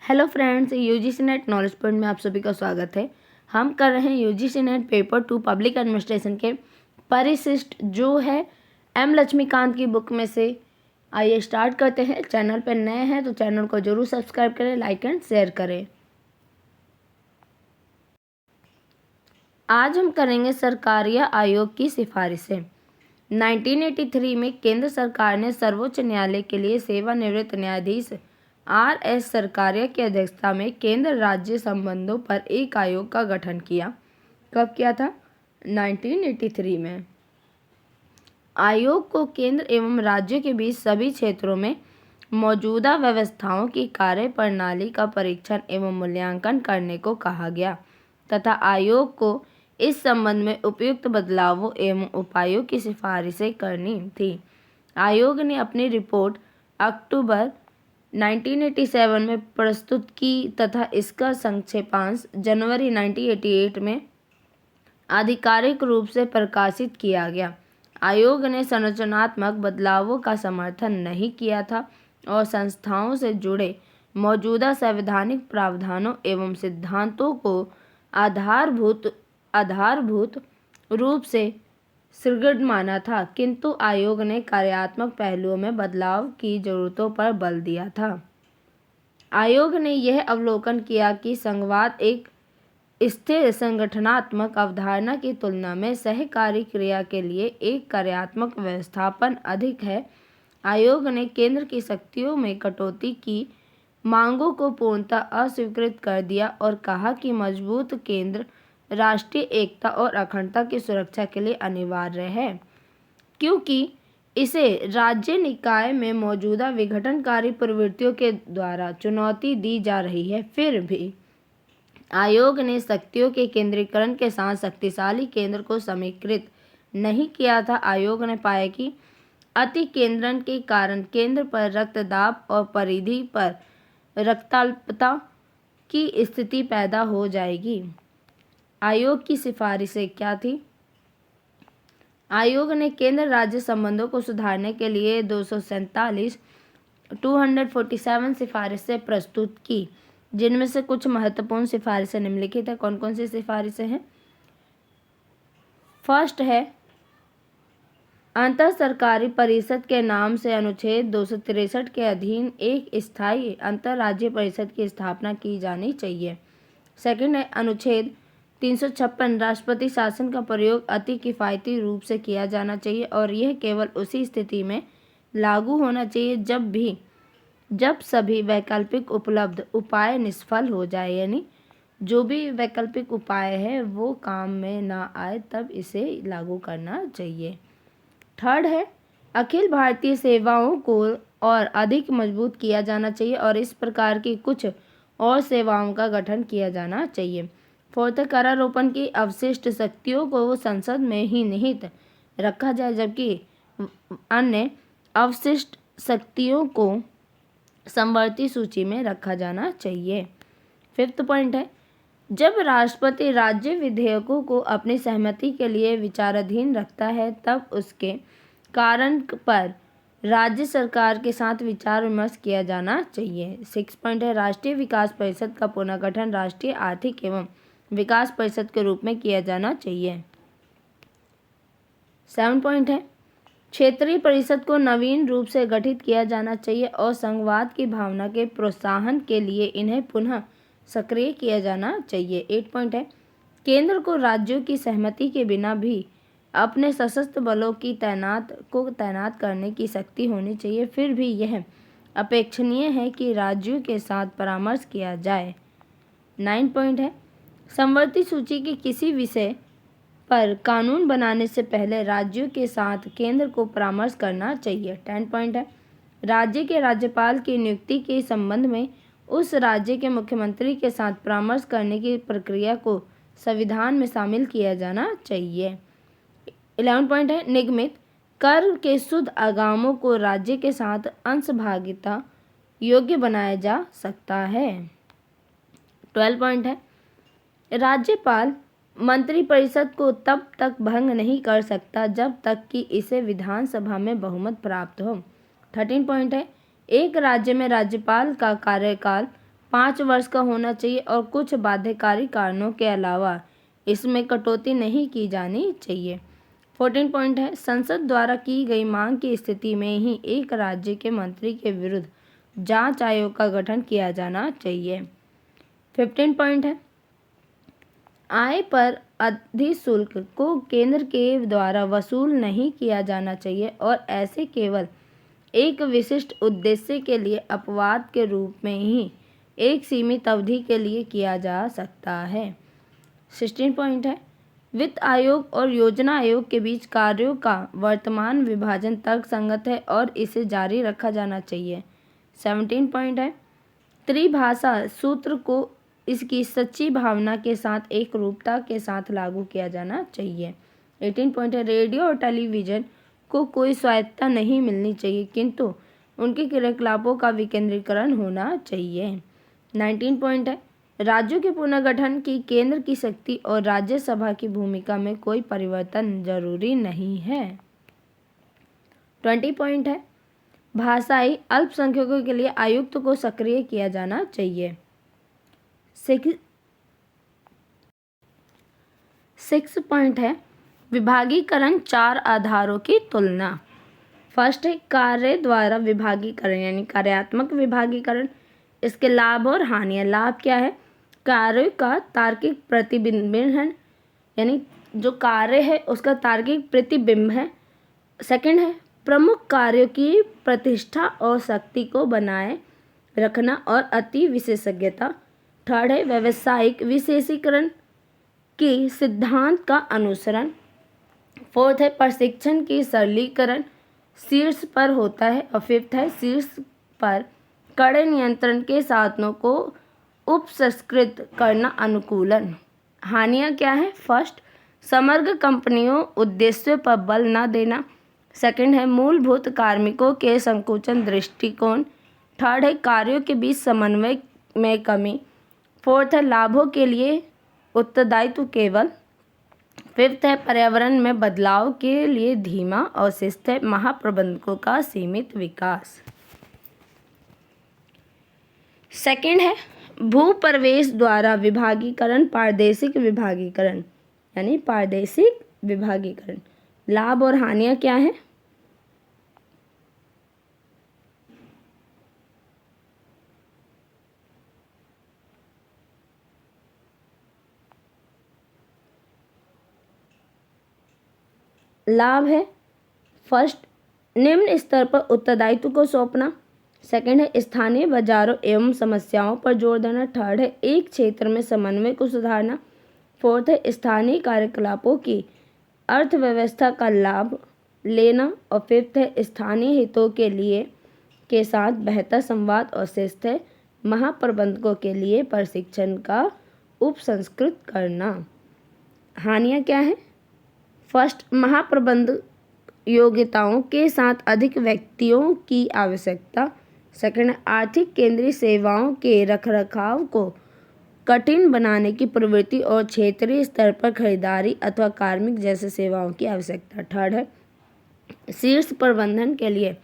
Hello friends, UGC net knowledge point में आप सभी का स्वागत है। हम कर रहे हैं UGC net paper 2 public administration के परिशिष्ट जो है एम लक्ष्मीकांत की बुक में से। आइए स्टार्ट करते हैं। चैनल पर नए हैं तो चैनल को जरूर सब्सक्राइब करें, लाइक एंड शेयर करें। आज हम करेंगे सरकारिया आयोग की सिफारिशें। 1983 में केंद्र सरकार ने सर्वोच्च न्यायालय के लिए सेवानिवृत्त न्यायाधीश R.S. सरकारिया की अध्यक्षता में केंद्र राज्य संबंधों पर एक आयोग का गठन किया। कब किया था? 1983 में। आयोग को केंद्र एवं राज्यों के बीच सभी क्षेत्रों में मौजूदा व्यवस्थाओं की कार्यप्रणाली का परीक्षण एवं मूल्यांकन करने को कहा गया तथा आयोग को इस संबंध में उपयुक्त बदलावों एवं उपायों की सिफारिशें करनी थी। आयोग ने अपनी रिपोर्ट अक्टूबर 1987 में प्रस्तुत की तथा इसका संक्षेपांश जनवरी 1988 में आधिकारिक रूप से प्रकाशित किया गया। आयोग ने संरचनात्मक बदलावों का समर्थन नहीं किया था और संस्थाओं से जुड़े मौजूदा संवैधानिक प्रावधानों एवं सिद्धांतों को आधारभूत रूप से सुदृढ़ माना था, किंतु आयोग ने कार्यात्मक पहलुओं में बदलाव की जरूरतों पर बल दिया था। आयोग ने यह अवलोकन किया कि संघवाद एक स्थिर संगठनात्मक अवधारणा की तुलना में सहकारी क्रिया के लिए एक कार्यात्मक व्यवस्थापन अधिक है। आयोग ने केंद्र की शक्तियों में कटौती की मांगों को पूर्णतः अस्वीकृत कर दिया और कहा कि मजबूत केंद्र राष्ट्रीय एकता और अखंडता की सुरक्षा के लिए अनिवार्य है, क्योंकि इसे राज्य निकाय में मौजूदा विघटनकारी प्रवृत्तियों के द्वारा चुनौती दी जा रही है। फिर भी आयोग ने शक्तियों के केंद्रीकरण के साथ शक्तिशाली केंद्र को समीकृत नहीं किया था। आयोग ने पाया कि अति केंद्रण के कारण केंद्र पर रक्तदाब और परिधि पर रक्ताल्पता की स्थिति पैदा हो जाएगी। आयोग की सिफारिशें क्या थी? आयोग ने केंद्र राज्य संबंधों को सुधारने के लिए 247 सिफारिशें प्रस्तुत की, जिनमें से कुछ महत्वपूर्ण सिफारिशें निम्नलिखित है। कौन कौन सी सिफारिशें हैं? फर्स्ट है, अंतर सरकारी परिषद के नाम से अनुच्छेद 263 के अधीन एक स्थायी अंतर राज्य परिषद की स्थापना की जानी चाहिए। सेकंड है, अनुच्छेद 356 राष्ट्रपति शासन का प्रयोग अति किफायती रूप से किया जाना चाहिए और यह केवल उसी स्थिति में लागू होना चाहिए जब सभी वैकल्पिक उपलब्ध उपाय निष्फल हो जाए, यानी जो भी वैकल्पिक उपाय है वो काम में ना आए तब इसे लागू करना चाहिए। थर्ड है, अखिल भारतीय सेवाओं को और अधिक मजबूत किया जाना चाहिए और इस प्रकार की कुछ और सेवाओं का गठन किया जाना चाहिए। फोर्थ, करारोपण की अवशिष्ट शक्तियों को संसद में ही निहित रखा जाए जबकि अन्य अवशिष्ट शक्तियों को समवर्ती सूची में रखा जाना चाहिए। फिफ्थ पॉइंट है, जब राष्ट्रपति राज्य विधेयकों को अपनी सहमति के लिए विचाराधीन रखता है तब उसके कारण पर राज्य सरकार के साथ विचार विमर्श किया जाना चाहिए। 6 पॉइंट है, राष्ट्रीय विकास परिषद का पुनर्गठन राष्ट्रीय आर्थिक एवं विकास परिषद के रूप में किया जाना चाहिए। 7 पॉइंट है, क्षेत्रीय परिषद को नवीन रूप से गठित किया जाना चाहिए और संघवाद की भावना के प्रोत्साहन के लिए इन्हें पुनः सक्रिय किया जाना चाहिए। 8 पॉइंट है, केंद्र को राज्यों की सहमति के बिना भी अपने सशस्त्र बलों की तैनात करने की शक्ति होनी चाहिए। फिर भी यह अपेक्षणीय है कि राज्यों के साथ परामर्श किया जाए। 9 पॉइंट है, समवर्ती सूची के किसी विषय पर कानून बनाने से पहले राज्यों के साथ केंद्र को परामर्श करना चाहिए। 10 पॉइंट है, राज्य के राज्यपाल की नियुक्ति के संबंध में उस राज्य के मुख्यमंत्री के साथ परामर्श करने की प्रक्रिया को संविधान में शामिल किया जाना चाहिए। 11 पॉइंट है, निगमित कर के शुद्ध आगामों को राज्य के साथ अंशभागिता योग्य बनाया जा सकता है। 12 पॉइंट है, राज्यपाल मंत्रिपरिषद को तब तक भंग नहीं कर सकता जब तक कि इसे विधानसभा में बहुमत प्राप्त हो। 13 पॉइंट है, एक राज्य में राज्यपाल का कार्यकाल 5 वर्ष का होना चाहिए और कुछ बाध्यकारी कारणों के अलावा इसमें कटौती नहीं की जानी चाहिए। 14 पॉइंट है, संसद द्वारा की गई मांग की स्थिति में ही एक राज्य के मंत्री के विरुद्ध जांच आयोग का गठन किया जाना चाहिए। 15 पॉइंट है, आय पर अधिशुल्क को केंद्र के द्वारा वसूल नहीं किया जाना चाहिए और ऐसे केवल एक विशिष्ट उद्देश्य के लिए अपवाद के रूप में ही एक सीमित अवधि के लिए किया जा सकता है। 16 पॉइंट है, वित्त आयोग और योजना आयोग के बीच कार्यों का वर्तमान विभाजन तर्कसंगत है और इसे जारी रखा जाना चाहिए। 17 पॉइंट है, त्रिभाषा सूत्र को इसकी सच्ची भावना के साथ एक रूपता के साथ लागू किया जाना चाहिए। 18 पॉइंट है, रेडियो और टेलीविज़न को कोई स्वायत्तता नहीं मिलनी चाहिए किंतु उनके क्रियाकलापों का विकेंद्रीकरण होना चाहिए। 19 पॉइंट है, राज्यों के पुनर्गठन की केंद्र की शक्ति और राज्यसभा की भूमिका में कोई परिवर्तन जरूरी नहीं है। 20 पॉइंट है, भाषाई अल्पसंख्यकों के लिए आयुक्त को सक्रिय किया जाना चाहिए। 6 पॉइंट है, विभागीकरण 4 आधारों की तुलना। फर्स्ट है कार्य द्वारा विभागीकरण यानी कार्यात्मक विभागीकरण। इसके लाभ और हानियाँ। लाभ क्या है, कार्य का तार्किक प्रतिबिंब है यानी जो कार्य है उसका तार्किक प्रतिबिंब है। सेकंड है प्रमुख कार्यों की प्रतिष्ठा और शक्ति को बनाए रखना और अति विशेषज्ञता। थर्ड है व्यावसायिक विशेषीकरण की सिद्धांत का अनुसरण। फोर्थ है प्रशिक्षण की सरलीकरण शीर्ष पर होता है। और फिफ्थ है शीर्ष पर कड़े नियंत्रण के साधनों को उपसंस्कृत करना अनुकूलन। हानियाँ क्या है, फर्स्ट समग्र कंपनियों उद्देश्यों पर बल न देना। सेकंड है मूलभूत कार्मिकों के संकुचन दृष्टिकोण। थर्ड है कार्यों के बीच समन्वय में कमी। फोर्थ है लाभों के लिए उत्तरदायित्व केवल। फिफ्थ है पर्यावरण में बदलाव के लिए धीमा। और सिक्स्थ है महाप्रबंधकों का सीमित विकास। सेकंड है भूप्रवेश द्वारा विभागीकरण पारदेशिक विभागीकरण यानी पारदेशिक विभागीकरण। लाभ और हानियाँ क्या है, लाभ है फर्स्ट निम्न स्तर पर उत्तरदायित्व को सौंपना। सेकंड है स्थानीय बाजारों एवं समस्याओं पर जोर देना। थर्ड है एक क्षेत्र में समन्वय को सुधारना। फोर्थ है स्थानीय कार्यकलापों की अर्थव्यवस्था का लाभ लेना। और फिफ्थ है स्थानीय हितों के लिए के साथ बेहतर संवाद। और सिक्स्थ है महाप्रबंधकों के लिए प्रशिक्षण का उपसंस्कृत करना। हानियाँ क्या है, फर्स्ट महाप्रबंध योग्यताओं के साथ अधिक व्यक्तियों की आवश्यकता। सेकंड आर्थिक केंद्रीय सेवाओं के रखरखाव को कठिन बनाने की प्रवृत्ति और क्षेत्रीय स्तर पर खरीदारी अथवा कार्मिक जैसे सेवाओं की आवश्यकता। थर्ड है शीर्ष प्रबंधन के लिए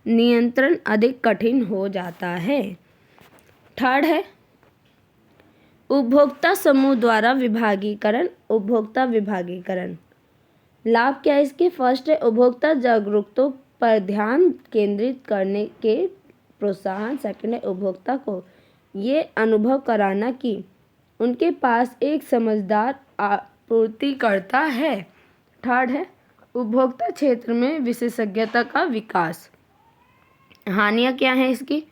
नियंत्रण अधिक कठिन हो जाता है। थर्ड है उपभोक्ता समूह द्वारा विभागीकरण उपभोक्ता विभागीकरण। लाभ क्या है इसके, फर्स्ट है उपभोक्ता जागरूकता पर ध्यान केंद्रित करने के प्रोत्साहन। सेकंड है उपभोक्ता को ये अनुभव कराना कि उनके पास एक समझदार आपूर्तिकर्ता है। थर्ड है उपभोक्ता क्षेत्र में विशेषज्ञता का विकास। हानियाँ क्या हैं इसकी,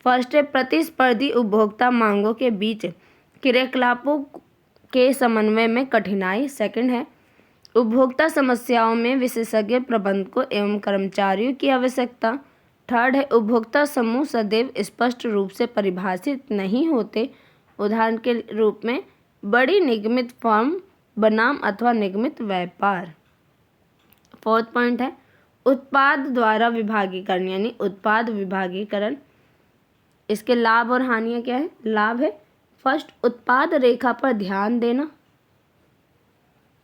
फर्स्ट है प्रतिस्पर्धी उपभोक्ता मांगों के बीच क्रियाकलापों के समन्वय में कठिनाई। सेकंड है उपभोक्ता समस्याओं में विशेषज्ञ प्रबंधकों एवं कर्मचारियों की आवश्यकता। थर्ड है उपभोक्ता समूह सदैव स्पष्ट रूप से परिभाषित नहीं होते, उदाहरण के रूप में बड़ी निगमित फर्म बनाम अथवा निगमित व्यापार। फोर्थ पॉइंट है उत्पाद द्वारा विभागीकरण यानी उत्पाद विभागीकरण। इसके लाभ और हानियाँ क्या है, लाभ है फर्स्ट उत्पाद रेखा पर ध्यान देना।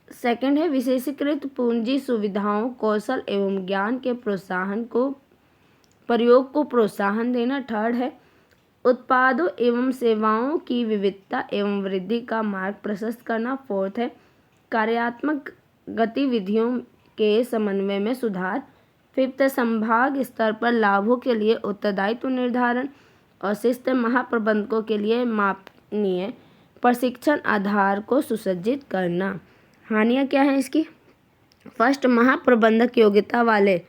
सेकंड है विशेषीकृत पूंजी सुविधाओं कौशल एवं ज्ञान के प्रोत्साहन को प्रयोग को प्रोत्साहन देना। थर्ड है उत्पादों एवं सेवाओं की विविधता एवं वृद्धि का मार्ग प्रशस्त करना। फोर्थ है कार्यात्मक गतिविधियों के समन्वय में सुधार। फिफ्थ है संभाग स्तर पर लाभों के लिए उत्तरदायित्व निर्धारण। और सिक्स्थ महाप्रबंधकों के लिए मापनीय प्रशिक्षण आधार को सुसज्जित करना। हानियाँ क्या हैं इसकी? फर्स्ट, महाप्रबंधक योग्यता वाले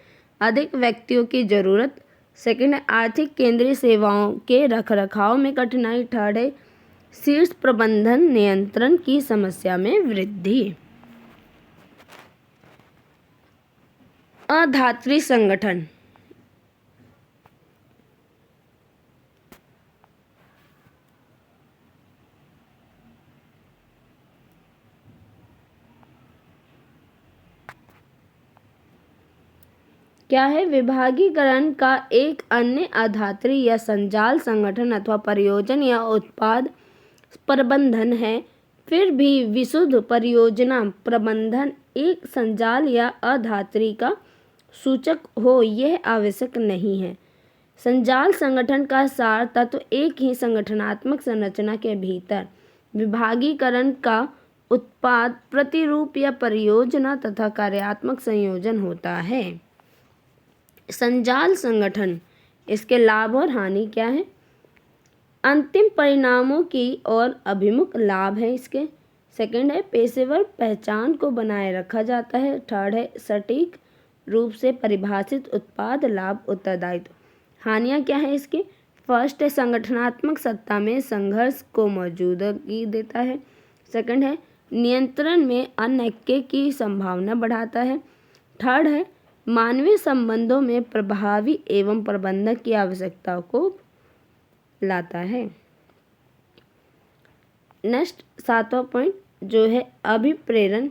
अधिक व्यक्तियों की जरूरत। सेकंड है आर्थिक केंद्रीय सेवाओं के रखरखाव में कठिनाई। थर्ड है शीर्ष प्रबंधन नियंत्रण की समस्या में वृद्धि। अधात्री संगठन। क्या है? विभागीकरण का एक अन्य अधात्री या संजाल संगठन अथवा परियोजना या उत्पाद प्रबंधन है। फिर भी विशुद्ध परियोजना प्रबंधन एक संजाल या अधात्री का सूचक हो यह आवश्यक नहीं है। संजाल संगठन का सार तत्व एक ही संगठनात्मक संरचना के भीतर विभागीकरण का उत्पाद प्रतिरूप या परियोजना तथा कार्यात्मक संयोजन होता है। संजाल संगठन, इसके लाभ और हानि क्या है? अंतिम परिणामों की ओर अभिमुख लाभ है इसके। सेकंड है पेशेवर पहचान को बनाए रखा जाता है। थर्ड है सटीक रूप से परिभाषित उत्पाद लाभ उत्तरदायित्व। हानियाँ क्या है इसकी? फर्स्ट है संगठनात्मक सत्ता में संघर्ष को मौजूदगी देता है। सेकंड है नियंत्रण में अनैक्य की संभावना बढ़ाता है। थर्ड है मानवीय संबंधों में प्रभावी एवं प्रबंधक की आवश्यकता को लाता है। नेक्स्ट 7वां पॉइंट जो है अभिप्रेरण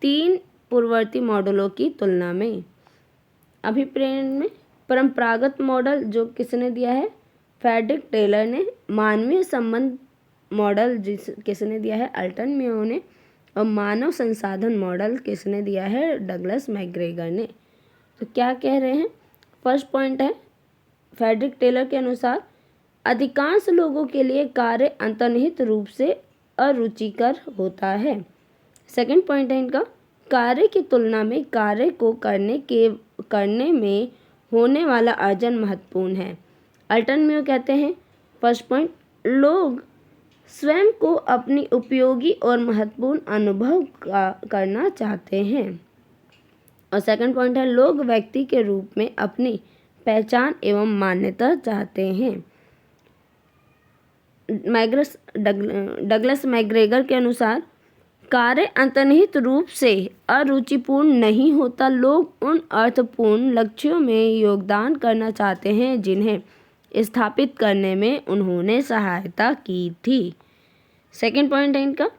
3 पूर्ववर्ती मॉडलों की तुलना में। अभिप्रेरण में परंपरागत मॉडल जो किसने दिया है? फ्रेडरिक टेलर ने। मानवीय संबंध मॉडल किसने दिया है? अल्टन मेयो ने। और मानव संसाधन मॉडल किसने दिया है? डगलस मैकग्रेगर ने। तो क्या कह रहे हैं? फर्स्ट पॉइंट है फ्रेडरिक टेलर के अनुसार अधिकांश लोगों के लिए कार्य अंतर्निहित रूप से अरुचिकर होता है। सेकंड पॉइंट है इनका कार्य की तुलना में कार्य को करने में होने वाला अर्जन महत्वपूर्ण है। अल्टन मेयो कहते हैं फर्स्ट पॉइंट लोग स्वयं को अपनी उपयोगी और महत्वपूर्ण अनुभव करना चाहते हैं। और सेकंड पॉइंट है लोग व्यक्ति के रूप में अपनी पहचान एवं मान्यता चाहते हैं। डगलस मैकग्रेगर के अनुसार कार्य अंतर्निहित रूप से अरुचिपूर्ण नहीं होता। लोग उन अर्थपूर्ण लक्ष्यों में योगदान करना चाहते हैं जिन्हें स्थापित करने में उन्होंने सहायता की थी। सेकंड पॉइंट है इनका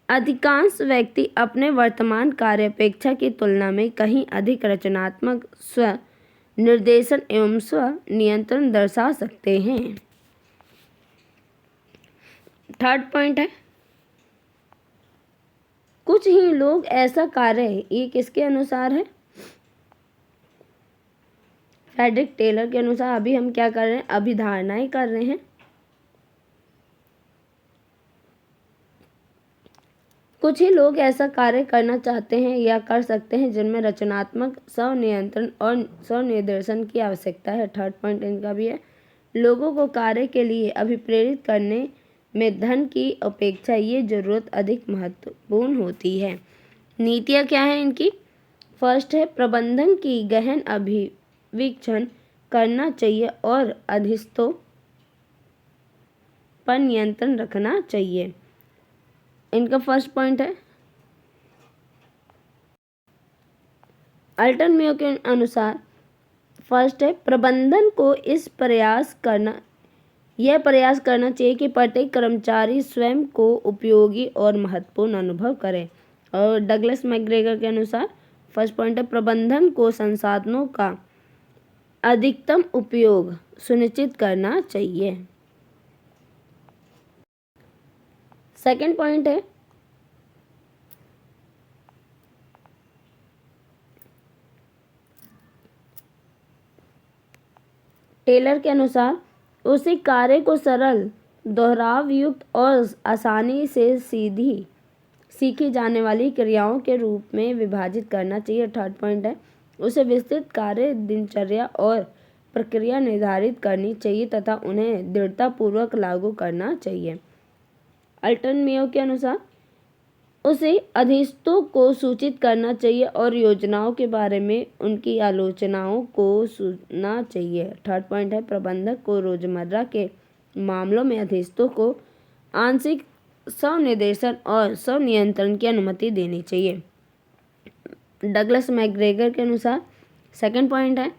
अधिकांश व्यक्ति अपने वर्तमान कार्य अपेक्षा की तुलना में कहीं अधिक रचनात्मक स्व निर्देशन एवं स्व नियंत्रण दर्शा सकते हैं। थर्ड पॉइंट है कुछ ही लोग ऐसा कार्य, ये किसके अनुसार है? फ्रेडरिक टेलर के अनुसार। अभी हम क्या कर रहे हैं? अभिधारणाएं कर रहे हैं। कुछ ही लोग ऐसा कार्य करना चाहते हैं या कर सकते हैं जिनमें रचनात्मक स्वनियंत्रण और स्वनिर्देशन की आवश्यकता है। थर्ड पॉइंट इनका भी है लोगों को कार्य के लिए अभिप्रेरित करने में धन की अपेक्षा ये जरूरत अधिक महत्वपूर्ण होती है। नीतियाँ क्या है इनकी? फर्स्ट है प्रबंधन की गहन अभिवीक्षण करना चाहिए और अधीनस्थों पर नियंत्रण रखना चाहिए। इनका फर्स्ट पॉइंट है अल्टन मेयो के अनुसार फर्स्ट है प्रबंधन को प्रयास करना चाहिए कि प्रत्येक कर्मचारी स्वयं को उपयोगी और महत्वपूर्ण अनुभव करे। और डगलस मैकग्रेगर के अनुसार फर्स्ट पॉइंट है प्रबंधन को संसाधनों का अधिकतम उपयोग सुनिश्चित करना चाहिए। सेकंड पॉइंट है टेलर के अनुसार उसी कार्य को सरल, दोहराव युक्त और आसानी से सीखी जाने वाली क्रियाओं के रूप में विभाजित करना चाहिए। थर्ड पॉइंट है, उसे विस्तृत कार्य दिनचर्या और प्रक्रिया निर्धारित करनी चाहिए तथा उन्हें दृढ़तापूर्वक लागू करना चाहिए। अल्टन मेयो के अनुसार उसे अधीनस्थों को सूचित करना चाहिए और योजनाओं के बारे में उनकी आलोचनाओं को सुनना चाहिए। थर्ड पॉइंट है, प्रबंधक को रोजमर्रा के मामलों में अधीनस्थों को आंशिक स्वनिर्देशन और स्वनियंत्रण की अनुमति देनी चाहिए। डगलस मैकग्रेगर के अनुसार सेकंड पॉइंट है,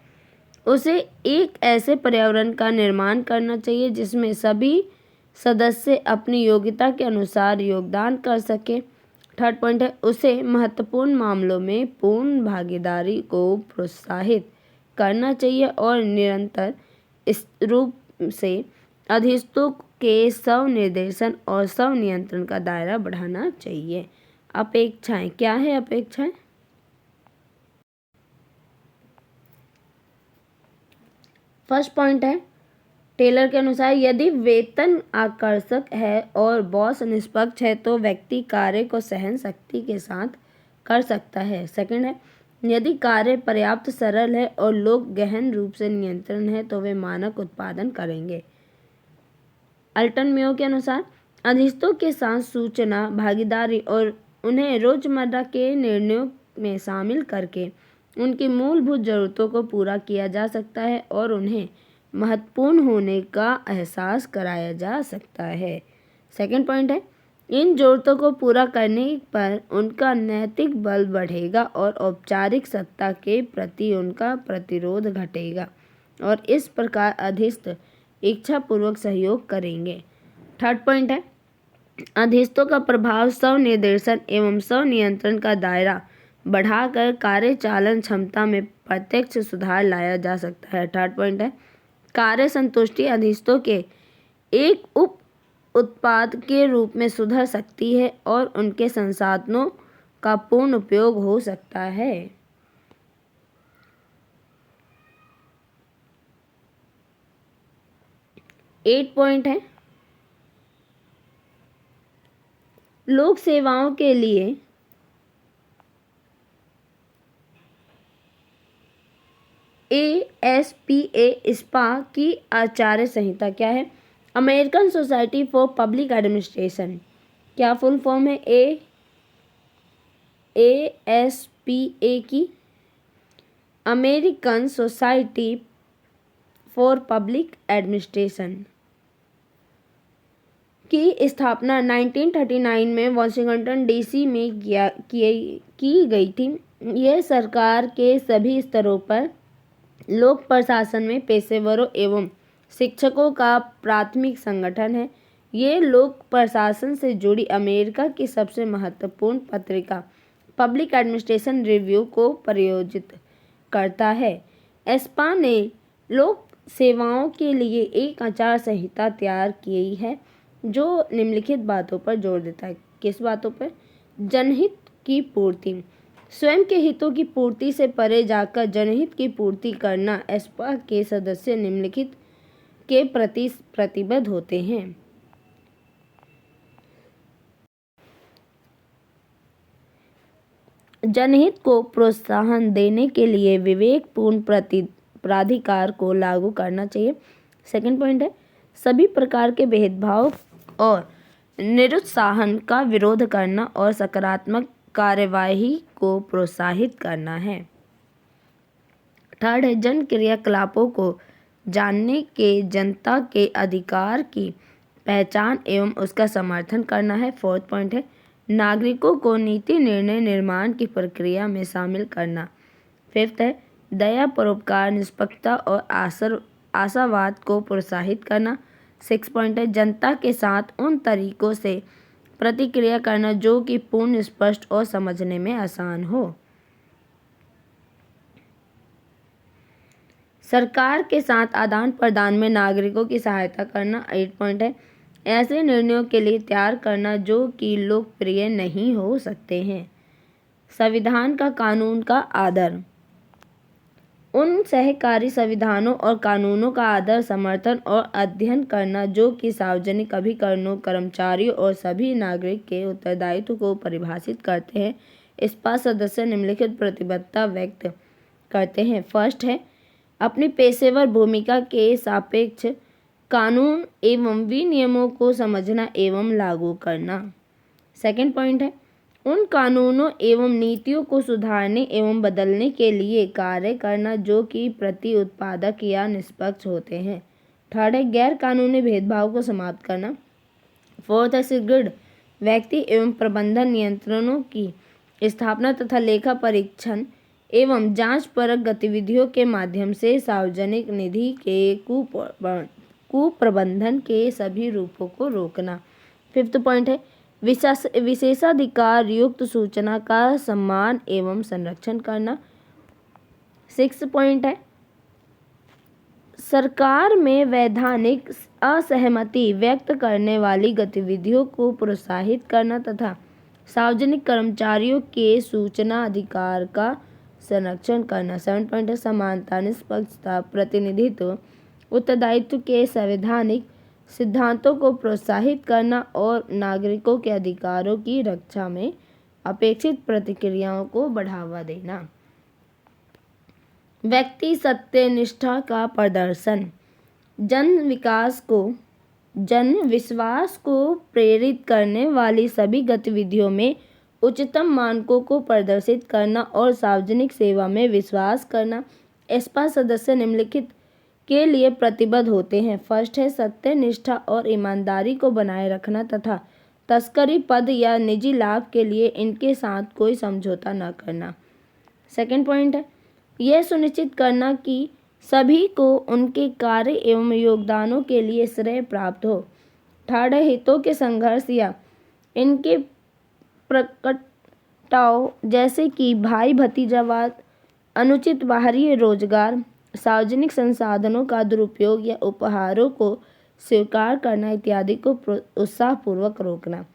उसे एक ऐसे पर्यावरण का निर्माण करना चाहिए जिसमें सभी सदस्य अपनी योग्यता के अनुसार योगदान कर सके। थर्ड पॉइंट है, उसे महत्वपूर्ण मामलों में पूर्ण भागीदारी को प्रोत्साहित करना चाहिए और निरंतर इस रूप से अधीनस्थों के स्वनिर्देशन और स्वनियंत्रण का दायरा बढ़ाना चाहिए। अपेक्षाएं क्या है? अपेक्षाएं फर्स्ट पॉइंट है, टेलर के अनुसार यदि वेतन आकर्षक है और बॉस निष्पक्ष है तो व्यक्ति कार्य को सहन शक्ति के साथ कर सकता है। सेकंड है, यदि कार्य पर्याप्त सरल है और लोग गहन रूप से नियंत्रण है तो वे मानक उत्पादन करेंगे। अल्टन मेयो के अनुसार अधीनस्थों के साथ सूचना, भागीदारी और उन्हें रोजमर्रा के निर्णयों में शामिल करके उनकी मूलभूत जरूरतों को पूरा किया जा सकता है और उन्हें महत्वपूर्ण होने का एहसास कराया जा सकता है। सेकंड पॉइंट है, इन जरूरतों को पूरा करने पर उनका नैतिक बल बढ़ेगा और औपचारिक सत्ता के प्रति उनका प्रतिरोध घटेगा और इस प्रकार अधीनस्थ इच्छापूर्वक सहयोग करेंगे। थर्ड पॉइंट है, अधीनस्थों का प्रभाव स्वनिर्देशन एवं स्वनियंत्रण का दायरा बढ़ाकर कार्यचालन क्षमता में प्रत्यक्ष सुधार लाया जा सकता है। थर्ड पॉइंट है, कार्य संतुष्टि अधीनस्थों के एक उप उत्पाद के रूप में सुधर सकती है और उनके संसाधनों का पूर्ण उपयोग हो सकता है। एट पॉइंट है, लोक सेवाओं के लिए ASPA स्पा की आचार्य संहिता क्या है? American society for public administration. क्या फुल फॉर्म है ASPA की? American society for public administration की स्थापना 1939 में वाशिंगटन DC में की गई थी। यह सरकार के सभी स्तरों पर लोक प्रशासन में पेशेवरों एवं शिक्षकों का प्राथमिक संगठन है। ये लोक प्रशासन से जुड़ी अमेरिका की सबसे महत्वपूर्ण पत्रिका पब्लिक एडमिनिस्ट्रेशन रिव्यू को प्रायोजित करता है। एस्पा ने लोक सेवाओं के लिए एक आचार संहिता तैयार की है जो निम्नलिखित बातों पर जोर देता है। किस बातों पर? जनहित की पूर्ति, स्वयं के हितों की पूर्ति से परे जाकर जनहित की पूर्ति करना। एस्पा के सदस्य निम्नलिखित के प्रति प्रतिबद्ध होते हैं। जनहित को प्रोत्साहन देने के लिए विवेकपूर्ण प्राधिकार को लागू करना चाहिए। सेकंड पॉइंट है, सभी प्रकार के भेदभाव और निरुत्साहन का विरोध करना और सकारात्मक कार्यवाही को प्रोत्साहित करना है। थर्ड है, जन क्रियाकलापों को जानने के जनता के अधिकार की पहचान एवं उसका समर्थन करना है। फोर्थ पॉइंट है, नागरिकों को नीति निर्णय निर्माण की प्रक्रिया में शामिल करना। फिफ्थ है, दया, परोपकार, निष्पक्षता और आशावाद को प्रोत्साहित करना। सिक्स पॉइंट है, जनता के साथ उन तरीकों से प्रतिक्रिया करना जो कि पूर्ण, स्पष्ट और समझने में आसान हो। सरकार के साथ आदान प्रदान में नागरिकों की सहायता करना। 8 पॉइंट है, ऐसे निर्णयों के लिए तैयार करना जो कि लोकप्रिय नहीं हो सकते हैं। संविधान का कानून का आदर। उन सहकारी संविधानों और कानूनों का आदर, समर्थन और अध्ययन करना जो कि सार्वजनिक अभिकरणों, कर्मचारियों और सभी नागरिक के उत्तरदायित्व को परिभाषित करते हैं। इस्पा सदस्य निम्नलिखित प्रतिबद्धता व्यक्त करते हैं। फर्स्ट है अपनी पेशेवर भूमिका के सापेक्ष कानून एवं विनियमों को समझना एवं लागू करना। सेकंड पॉइंट है उन कानूनों एवं नीतियों को सुधारने एवं बदलने के लिए कार्य करना जो कि प्रति उत्पादक या निष्पक्ष होते हैं। थर्ड है गैर कानूनी भेदभाव को समाप्त करना। फोर्थ है सुदृढ़ व्यक्ति एवं प्रबंधन नियंत्रणों की स्थापना तथा लेखा परीक्षण एवं जांच परक गतिविधियों के माध्यम से सार्वजनिक निधि के कुप्रबंधन के सभी रूपों को रोकना। फिफ्थ पॉइंट है विशेषाधिकार युक्त सूचना का सम्मान एवं संरक्षण करना। सिक्स पॉइंट है सरकार में वैधानिक असहमति व्यक्त करने वाली गतिविधियों को प्रोत्साहित करना तथा सार्वजनिक कर्मचारियों के सूचना अधिकार का संरक्षण करना। 7 पॉइंट है समानता, निष्पक्षता, प्रतिनिधित्व, उत्तरदायित्व के संवैधानिक सिद्धांतों को प्रोत्साहित करना और नागरिकों के अधिकारों की रक्षा में अपेक्षित प्रतिक्रियाओं को बढ़ावा देना। व्यक्ति सत्यनिष्ठा का प्रदर्शन जन विश्वास को प्रेरित करने वाली सभी गतिविधियों में उच्चतम मानकों को प्रदर्शित करना और सार्वजनिक सेवा में विश्वास करना। एस्पा सदस्य निम्नलिखित के लिए प्रतिबद्ध होते हैं। फर्स्ट है सत्य, निष्ठा और ईमानदारी को बनाए रखना तथा तस्करी, पद या निजी लाभ के लिए इनके साथ कोई समझौता न करना। सेकंड पॉइंट है यह सुनिश्चित करना कि सभी को उनके कार्य एवं योगदानों के लिए श्रेय प्राप्त हो। थर्ड है हितों के संघर्ष या इनके प्रकटाव जैसे कि भाई भतीजावाद, अनुचित बाहरी रोजगार, सार्वजनिक संसाधनों का दुरुपयोग या उपहारों को स्वीकार करना इत्यादि को उत्साहपूर्वक रोकना।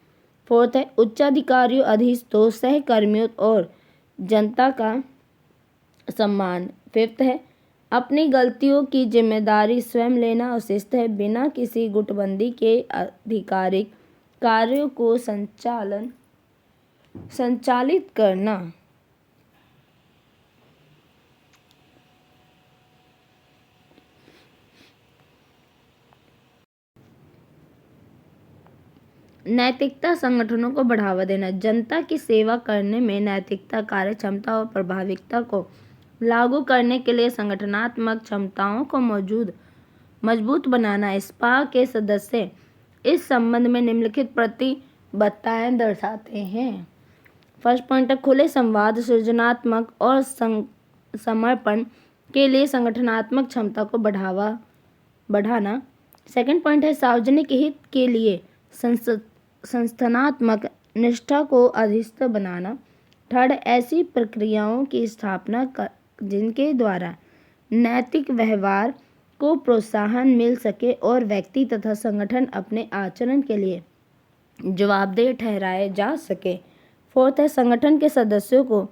फोर्थ है उच्चाधिकारियों, अधीनस्थों, सहकर्मियों और जनता का सम्मान। फिफ्थ है अपनी गलतियों की जिम्मेदारी स्वयं लेना और सिस्ट है बिना किसी गुटबंदी के आधिकारिक कार्यों को संचालित करना। नैतिकता संगठनों को बढ़ावा देना। जनता की सेवा करने में नैतिकता, कार्यक्षमता और प्रभाविकता को लागू करने के लिए संगठनात्मक क्षमताओं को मजबूत बनाना। इस्पा के सदस्य इस संबंध में निम्नलिखित प्रतिबद्धताएं दर्शाते हैं। फर्स्ट पॉइंट है खुले संवाद, सृजनात्मक और समर्पण के लिए संगठनात्मक क्षमता को बढ़ाना। सेकंड पॉइंट है सार्वजनिक हित के लिए संस्थानात्मक निष्ठा को अधिस्थ बनाना। थर्ड ऐसी प्रक्रियाओं की स्थापना जिनके द्वारा नैतिक व्यवहार को प्रोत्साहन मिल सके और व्यक्ति तथा संगठन अपने आचरण के लिए जवाबदेह ठहराए जा सके। फोर्थ है संगठन के सदस्यों को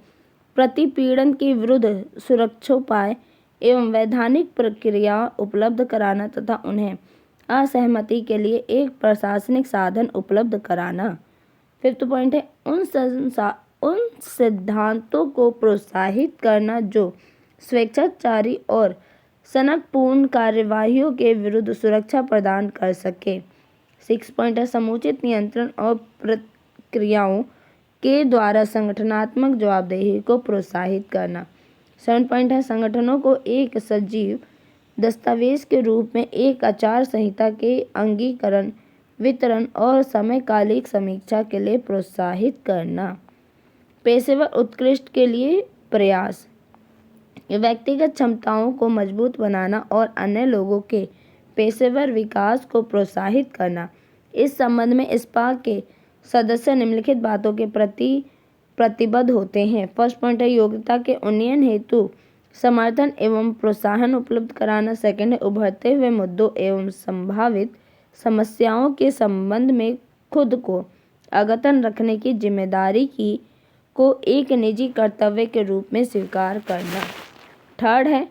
प्रतिपीड़न के विरुद्ध सुरक्षोपाय एवं वैधानिक प्रक्रिया उपलब्ध कराना तथा उन्हें असहमति के लिए एक प्रशासनिक साधन उपलब्ध कराना। फिफ्थ पॉइंट है उन सिद्धांतों को प्रोत्साहित करना जो स्वेच्छाचारी और सनकपूर्ण कार्यवाहियों के विरुद्ध सुरक्षा प्रदान कर सके। 6 पॉइंट है समुचित नियंत्रण और प्रक्रियाओं के द्वारा संगठनात्मक जवाबदेही को प्रोत्साहित करना। 7 पॉइंट है संगठनों को एक सजीव दस्तावेज के रूप में एक आचार संहिता के अंगीकरण, वितरण और समकालिक समीक्षा के लिए प्रोत्साहित करना। पेशेवर उत्कृष्ट के लिए प्रयास, व्यक्तिगत क्षमताओं को मजबूत बनाना और अन्य लोगों के पेशेवर विकास को प्रोत्साहित करना। इस संबंध में इस्पा के सदस्य निम्नलिखित बातों के प्रति प्रतिबद्ध होते हैं। फर्स्ट पॉइंट है योग्यता के उन्नयन हेतु समर्थन एवं प्रोत्साहन उपलब्ध कराना। सेकंड है उभरते हुए मुद्दों एवं संभावित समस्याओं के संबंध में खुद को अद्यतन रखने की जिम्मेदारी को एक निजी कर्तव्य के रूप में स्वीकार करना। थर्ड है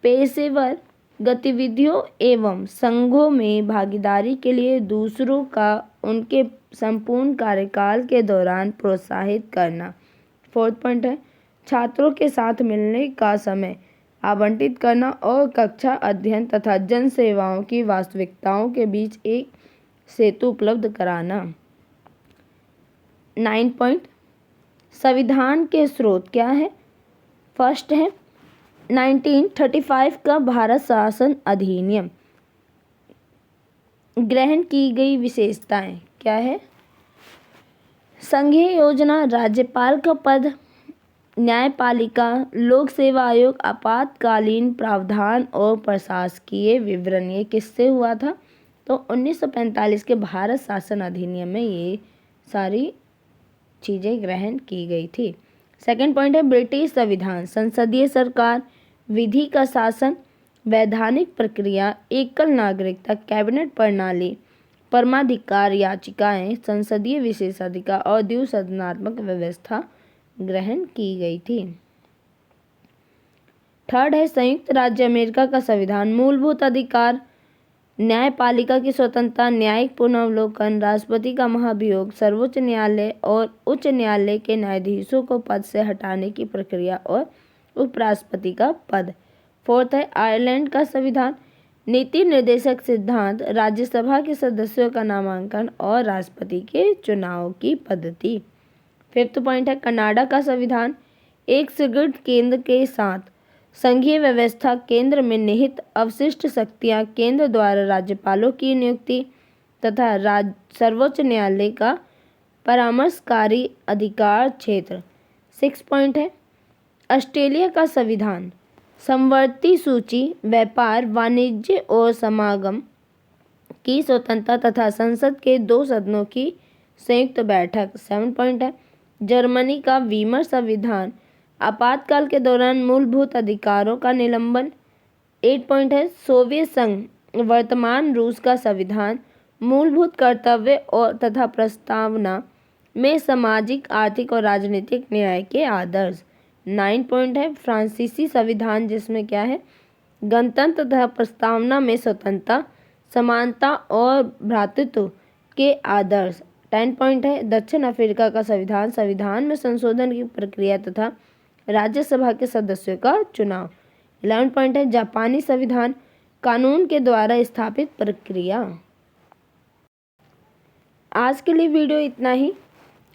पेशेवर गतिविधियों एवं संघों में भागीदारी के लिए दूसरों का उनके संपूर्ण कार्यकाल के दौरान प्रोत्साहित करना। 4th पॉइंट है छात्रों के साथ मिलने का समय आवंटित करना और कक्षा अध्ययन तथा जन सेवाओं की वास्तविकताओं के बीच एक सेतु उपलब्ध कराना। 9 पॉइंट संविधान के स्रोत क्या है। फर्स्ट है 1935 का भारत शासन अधिनियम। ग्रहण की गई विशेषताएं क्या है। संघीय योजना, राज्यपाल का पद, न्यायपालिका, लोक सेवा आयोग, आपातकालीन प्रावधान और प्रशासकीय विवरण। ये किससे हुआ था तो 1945 के भारत शासन अधिनियम में ये सारी चीज़ें ग्रहण की गई थी। सेकंड पॉइंट है ब्रिटिश संविधान, संसदीय सरकार, विधि का शासन, वैधानिक प्रक्रिया, एकल नागरिकता, कैबिनेट प्रणाली, परमाधिकार याचिकाएं, संसदीय विशेषाधिकार और द्विसदनात्मक व्यवस्था ग्रहण की गई थी। थर्ड है संयुक्त राज्य अमेरिका का संविधान, मूलभूत अधिकार, न्यायपालिका की स्वतंत्रता, न्यायिक पुनर्वलोकन, राष्ट्रपति का महाभियोग, सर्वोच्च न्यायालय और उच्च न्यायालय के न्यायाधीशों को पद से हटाने की प्रक्रिया और उपराष्ट्रपति का पद। फोर्थ है आयरलैंड का संविधान, नीति निर्देशक सिद्धांत, राज्यसभा के सदस्यों का नामांकन और राष्ट्रपति के चुनाव की पद्धति। फिफ्थ पॉइंट है कनाडा का संविधान, एक सुदृढ़ केंद्र के साथ संघीय व्यवस्था, केंद्र में निहित अवशिष्ट शक्तियां, केंद्र द्वारा राज्यपालों की नियुक्ति तथा सर्वोच्च न्यायालय का परामर्शकारी अधिकार क्षेत्र। 6 पॉइंट है ऑस्ट्रेलिया का संविधान, समवर्ती सूची, व्यापार, वाणिज्य और समागम की स्वतंत्रता तथा संसद के 2 सदनों की संयुक्त बैठक। 7 पॉइंट है जर्मनी का वीमर संविधान, आपातकाल के दौरान मूलभूत अधिकारों का निलंबन। 8 पॉइंट है सोवियत संघ, वर्तमान रूस का संविधान, मूलभूत कर्तव्य और तथा प्रस्तावना में सामाजिक, आर्थिक और राजनीतिक न्याय के आदर्श। 9 पॉइंट है फ्रांसीसी संविधान, जिसमें क्या है गणतंत्र तथा प्रस्तावना में स्वतंत्रता, समानता और भ्रातृत्व के आदर्श। 10 पॉइंट है दक्षिण अफ्रीका का संविधान, संविधान में संशोधन की प्रक्रिया तथा राज्यसभा के सदस्यों का चुनाव। 11 पॉइंट है जापानी संविधान, कानून के द्वारा स्थापित प्रक्रिया। आज के लिए वीडियो इतना ही।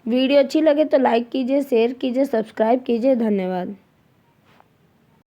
वीडियो अच्छी लगे तो लाइक कीजिए, शेयर कीजिए, सब्सक्राइब कीजिए। धन्यवाद।